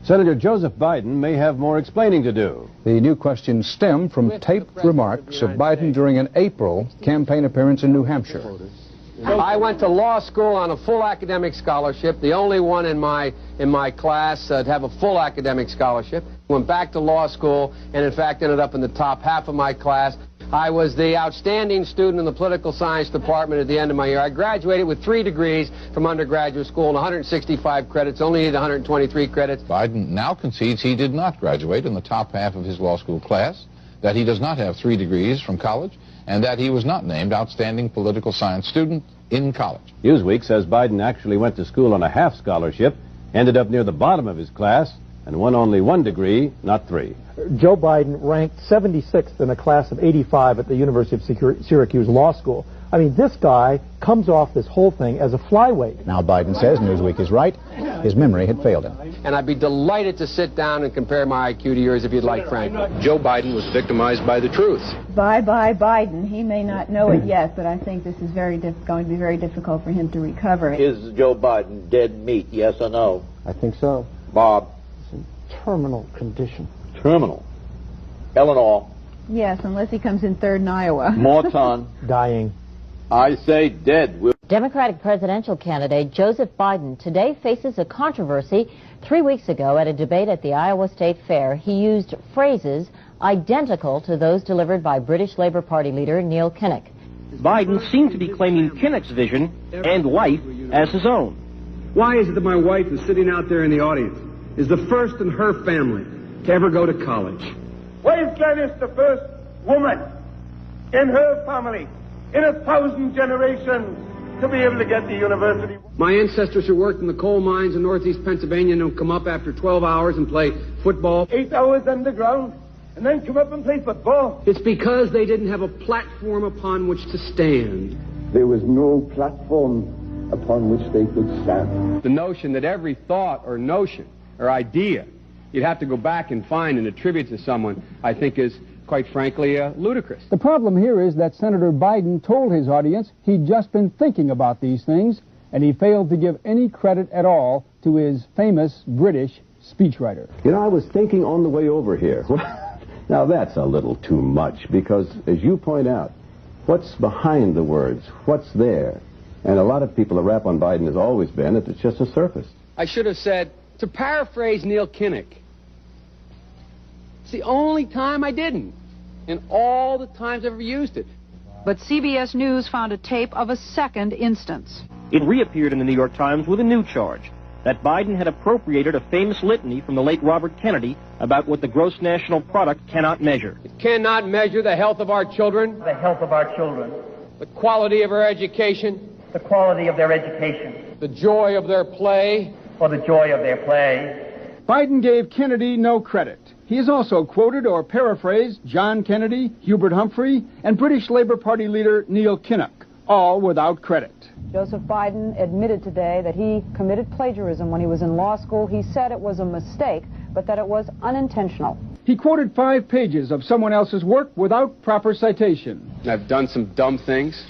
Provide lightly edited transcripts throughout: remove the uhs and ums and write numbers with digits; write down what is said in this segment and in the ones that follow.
Senator Joseph Biden may have more explaining to do. The new questions stem from taped remarks of Biden during an April campaign appearance in New Hampshire. I went to law school on a full academic scholarship, the only one in my class to have a full academic scholarship. Went back to law school and, in fact, ended up in the top half of my class. I was the outstanding student in the political science department at the end of my year. I graduated with 3 degrees from undergraduate school and 165 credits, only needed 123 credits. Biden now concedes he did not graduate in the top half of his law school class, that he does not have 3 degrees from college, and that he was not named outstanding political science student in college. Newsweek says Biden actually went to school on a half scholarship, ended up near the bottom of his class, and won only 1 degree, not 3. Joe Biden ranked 76th in a class of 85 at the University of Syracuse Law School. I mean, this guy comes off this whole thing as a flyweight. Now Biden says Newsweek is right. His memory had failed him. And I'd be delighted to sit down and compare my IQ to yours if you'd like, Frank. Joe Biden was victimized by the truth. Bye-bye Biden. He may not know it yet, but I think this is going to be very difficult for him to recover. Is Joe Biden dead meat, yes or no? I think so. Bob? It's in terminal condition. Terminal. Eleanor? Yes, unless he comes in third in Iowa. Morton? Dying. I say dead. Democratic presidential candidate Joseph Biden today faces a controversy. 3 weeks ago at a debate at the Iowa State Fair, he used phrases identical to those delivered by British Labour Party leader Neil Kinnock. Biden seemed to be claiming Kinnock's vision and life as his own. Why is it that my wife is sitting out there in the audience, is the first in her family to ever go to college? Why is Gladys the first woman in her family in 1,000 generations to be able to get to university? My ancestors who worked in the coal mines in northeast Pennsylvania don't come up after 12 hours and play football. 8 hours underground and then come up and play football. It's because they didn't have a platform upon which to stand. There was no platform upon which they could stand. The notion that every thought or notion or idea you'd have to go back and find and attribute to someone, I think is, quite frankly, ludicrous. The problem here is that Senator Biden told his audience he'd just been thinking about these things, and he failed to give any credit at all to his famous British speechwriter. You know, I was thinking on the way over here. Now, that's a little too much, because, as you point out, what's behind the words? What's there? And a lot of people, the rap on Biden has always been that it's just a surface. I should have said, to paraphrase Neil Kinnock, it's the only time I didn't, and all the times I've ever used it. But CBS News found a tape of a second instance. It reappeared in the New York Times with a new charge, that Biden had appropriated a famous litany from the late Robert Kennedy about what the gross national product cannot measure. It cannot measure the health of our children, The health of our children, the quality of our education, the quality of their education, the joy of their play, or the joy of their play. Biden gave Kennedy no credit. He has also quoted or paraphrased John Kennedy, Hubert Humphrey, and British Labour Party leader Neil Kinnock, all without credit. Joseph Biden admitted today that he committed plagiarism when he was in law school. He said it was a mistake, but that it was unintentional. He quoted 5 pages of someone else's work without proper citation. I've done some dumb things,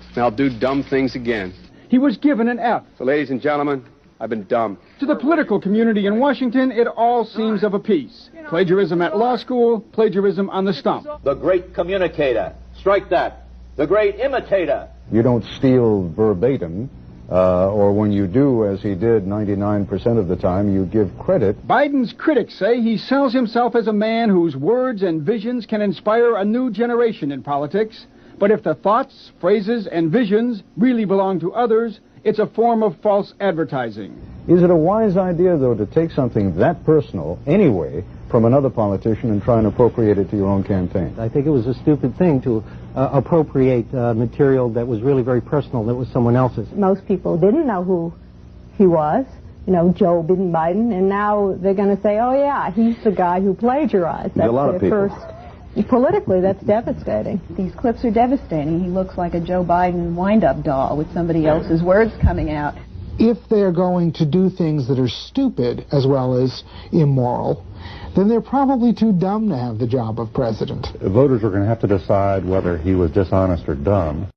and I'll do dumb things again. He was given an F. So, ladies and gentlemen, I've been dumb. To the political community in Washington, it all seems of a piece. Plagiarism at law school, plagiarism on the stump. The great communicator. Strike that. The great imitator. You don't steal verbatim, or when you do, as he did 99% of the time, you give credit. Biden's critics say he sells himself as a man whose words and visions can inspire a new generation in politics. But if the thoughts, phrases, and visions really belong to others, it's a form of false advertising. Is it a wise idea, though, to take something that personal, anyway, from another politician and try and appropriate it to your own campaign? I think it was a stupid thing to appropriate material that was really very personal, that was someone else's. Most people didn't know who he was, you know, Joe Biden, and now they're going to say, oh yeah, he's the guy who plagiarized. That's a lot of people. Politically, that's devastating. These clips are devastating. He looks like a Joe Biden wind-up doll with somebody else's words coming out. If they're going to do things that are stupid as well as immoral, then they're probably too dumb to have the job of president. Voters are going to have to decide whether he was dishonest or dumb.